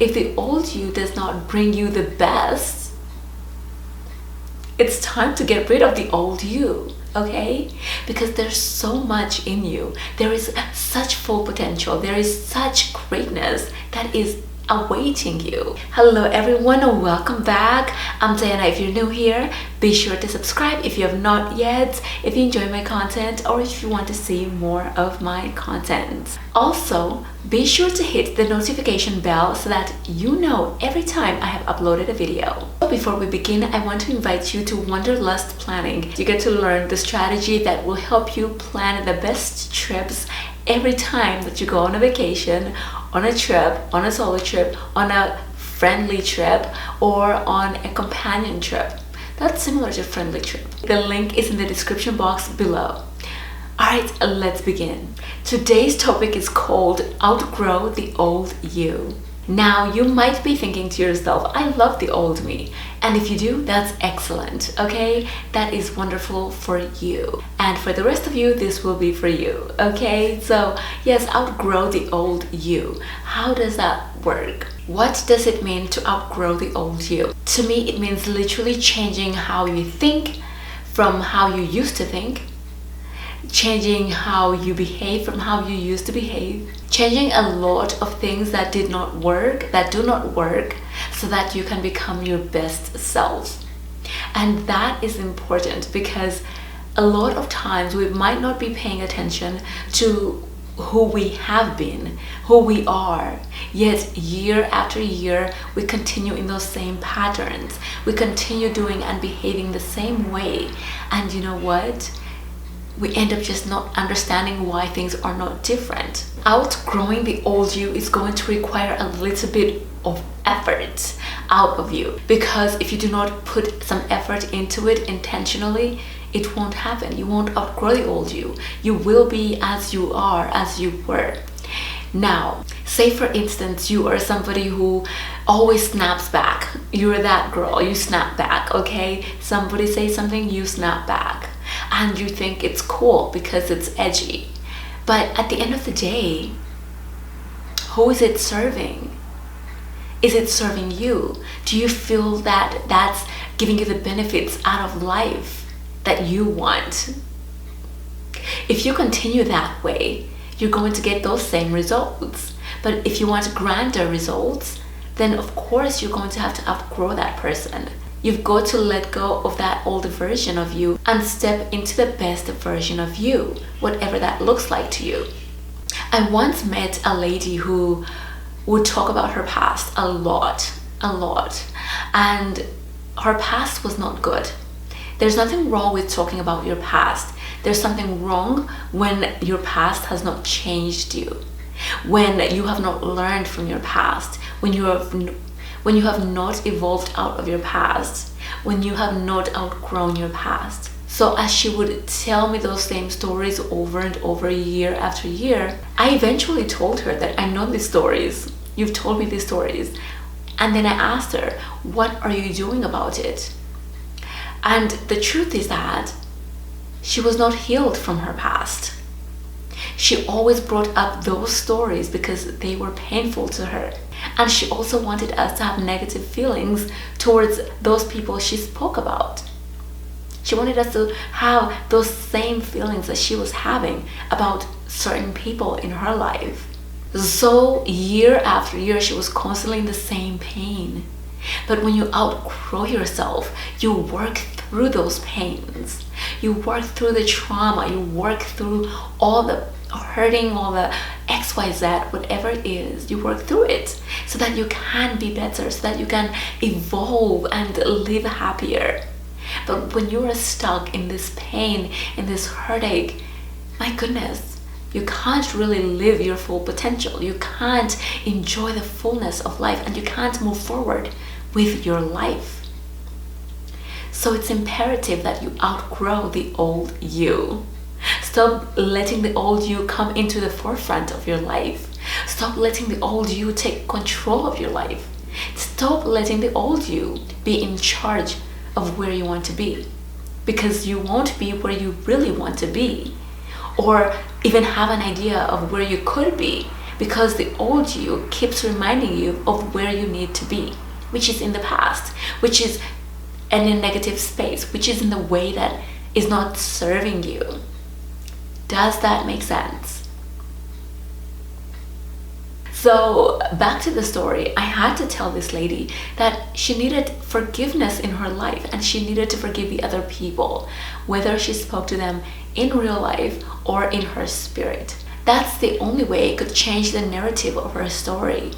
If the old you does not bring you the best, it's time to get rid of the old you, okay? Because there's so much in you. There is such full potential. There is such greatness that is awaiting you. Hello everyone, and welcome back. I'm Diana. If you're new here, be sure to subscribe if you have not yet, if you enjoy my content or if you want to see more of my content. Also, be sure to hit the notification bell so that you know every time I have uploaded a video. Before we begin, I want to invite you to Wanderlust Planning. You get to learn the strategy that will help you plan the best trips every time that you go on a vacation, on a trip, on a solo trip, on a friendly trip, or on a companion trip. That's similar to friendly trip. The link is in the description box below. Alright, let's begin. Today's topic is called Outgrow the Old You. Now, you might be thinking to yourself, I love the old me. And if you do, that's excellent, okay? That is wonderful for you. And for the rest of you, this will be for you, okay? So, yes, outgrow the old you. How does that work? What does it mean to outgrow the old you? To me, it means literally changing how you think from how you used to think, changing how you behave from how you used to behave, changing a lot of things that did not work, that do not work, so that you can become your best self. And that is important because a lot of times we might not be paying attention to who we have been, who we are, yet year after year we continue in those same patterns. We continue doing and behaving the same way. And you know what? We end up just not understanding why things are not different. Outgrowing the old you is going to require a little bit of effort out of you, because if you do not put some effort into it intentionally, it won't happen. You won't outgrow the old you. You will be as you are, as you were. Now, say for instance, you are somebody who always snaps back. You're that girl, you snap back, okay? Somebody says something, you snap back. And you think it's cool because it's edgy. But at the end of the day, who is it serving? Is it serving you? Do you feel that that's giving you the benefits out of life that you want? If you continue that way, you're going to get those same results. But if you want grander results, then of course you're going to have to outgrow that person. You've got to let go of that old version of you and step into the best version of you, whatever that looks like to you. I once met a lady who would talk about her past a lot, and her past was not good. There's nothing wrong with talking about your past. There's something wrong when your past has not changed you, when you have not learned from your past, when you have not evolved out of your past, when you have not outgrown your past. So as she would tell me those same stories over and over, year after year, I eventually told her that I know these stories. You've told me these stories. And then I asked her, what are you doing about it? And the truth is that she was not healed from her past. She always brought up those stories because they were painful to her. And she also wanted us to have negative feelings towards those people she spoke about. She wanted us to have those same feelings that she was having about certain people in her life. So year after year, she was constantly in the same pain. But when you outgrow yourself, you work through those pains. You work through the trauma. You work through all the hurting, all the XYZ, whatever it is. You work through it so that you can be better, so that you can evolve and live happier. But when you are stuck in this pain, in this heartache, my goodness, you can't really live your full potential. You can't enjoy the fullness of life, and you can't move forward with your life. So it's imperative that you outgrow the old you. Stop letting the old you come into the forefront of your life. Stop letting the old you take control of your life. Stop letting the old you be in charge of where you want to be, because you won't be where you really want to be, or even have an idea of where you could be, because the old you keeps reminding you of where you need to be, which is in the past, which is in a negative space, which is in the way that is not serving you. Does that make sense? So back to the story, I had to tell this lady that she needed forgiveness in her life, and she needed to forgive the other people, whether she spoke to them in real life or in her spirit. That's the only way it could change the narrative of her story.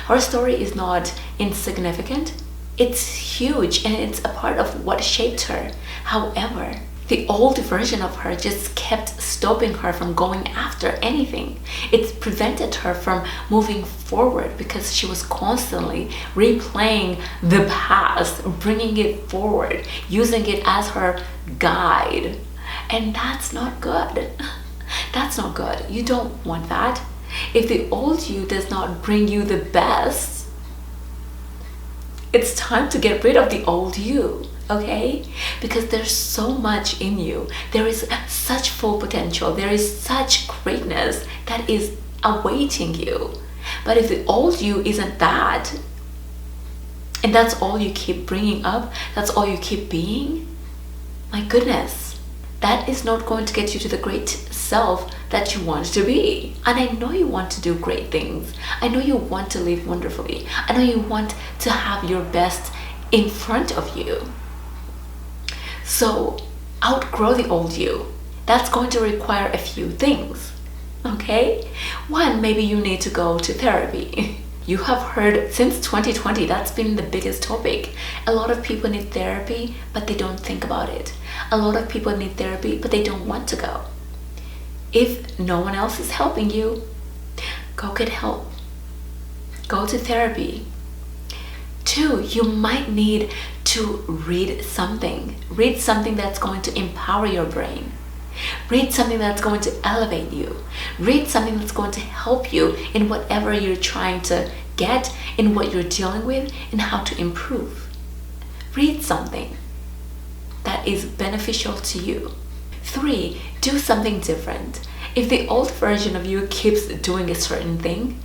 Her story is not insignificant. It's huge, and it's a part of what shaped her. However, the old version of her just kept stopping her from going after anything. It prevented her from moving forward because she was constantly replaying the past, bringing it forward, using it as her guide. And that's not good. That's not good. You don't want that. If the old you does not bring you the best, it's time to get rid of the old you. Okay? Because there's so much in you. There is such full potential. There is such greatness that is awaiting you. But if the old you isn't that, and that's all you keep bringing up, that's all you keep being, my goodness, that is not going to get you to the great self that you want to be. And I know you want to do great things. I know you want to live wonderfully. I know you want to have your best in front of you. So outgrow the old you. That's going to require a few things. Okay? One, maybe you need to go to therapy. You have heard since 2020, that's been the biggest topic. A lot of people need therapy, but they don't think about it. A lot of people need therapy, but they don't want to go. If no one else is helping you, go get help. Go to therapy. Two, you might need to read something. Read something that's going to empower your brain. Read something that's going to elevate you. Read something that's going to help you in whatever you're trying to get, in what you're dealing with, and how to improve. Read something that is beneficial to you. Three, do something different. If the old version of you keeps doing a certain thing,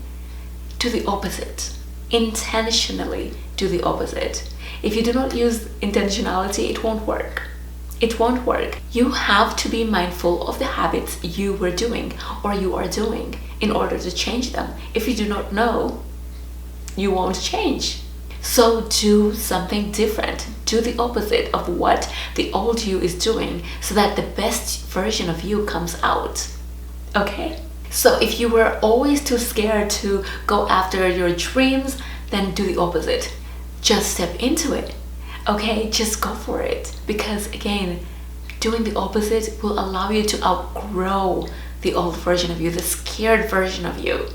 do the opposite. Intentionally do the opposite. If you do not use intentionality, it won't work. It won't work. You have to be mindful of the habits you were doing or you are doing in order to change them. If you do not know, you won't change. So do something different. Do the opposite of what the old you is doing so that the best version of you comes out. Okay? So if you were always too scared to go after your dreams, then do the opposite. Just step into it. Okay, just go for it. Because again, doing the opposite will allow you to outgrow the old version of you, the scared version of you.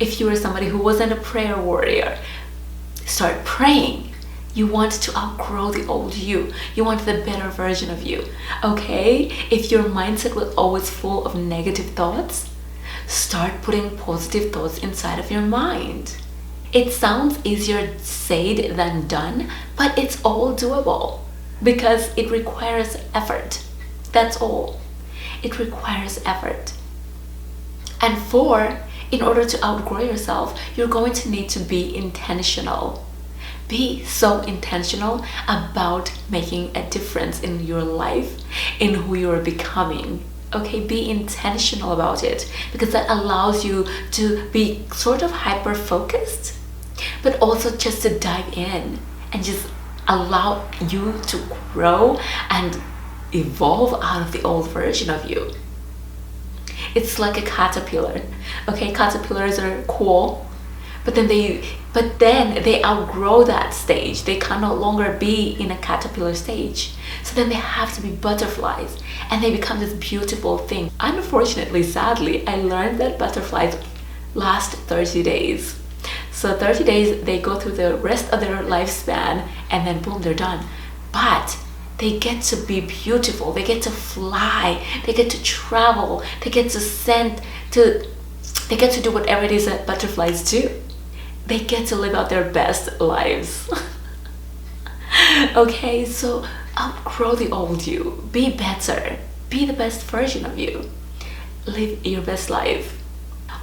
If you were somebody who wasn't a prayer warrior, start praying. You want to outgrow the old you. You want the better version of you. Okay? If your mindset was always full of negative thoughts, start putting positive thoughts inside of your mind. It sounds easier said than done, but it's all doable because it requires effort. That's all. It requires effort. And four, in order to outgrow yourself, you're going to need to be intentional. Be so intentional about making a difference in your life, in who you're becoming. Okay, be intentional about it because that allows you to be sort of hyper-focused, but also just to dive in and just allow you to grow and evolve out of the old version of you. It's like a caterpillar. Okay, caterpillars are cool, but then they outgrow that stage. They can no longer be in a caterpillar stage. So then they have to be butterflies, and they become this beautiful thing. Unfortunately, sadly, I learned that butterflies last 30 days. So 30 days, they go through the rest of their lifespan, and then boom, they're done. But they get to be beautiful. They get to fly. They get to travel. They get to do whatever it is that butterflies do. They get to live out their best lives. Okay, so outgrow the old you. Be better. Be the best version of you. Live your best life.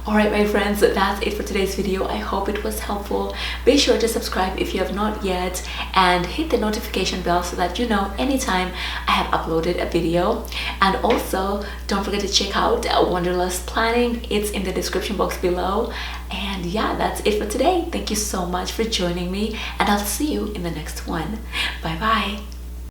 Alright my friends, that's it for today's video. I hope it was helpful. Be sure to subscribe if you have not yet and hit the notification bell so that you know anytime I have uploaded a video. And also don't forget to check out Wanderlust Planning. It's in the description box below. And yeah, that's it for today. Thank you so much for joining me, and I'll see you in the next one. Bye bye.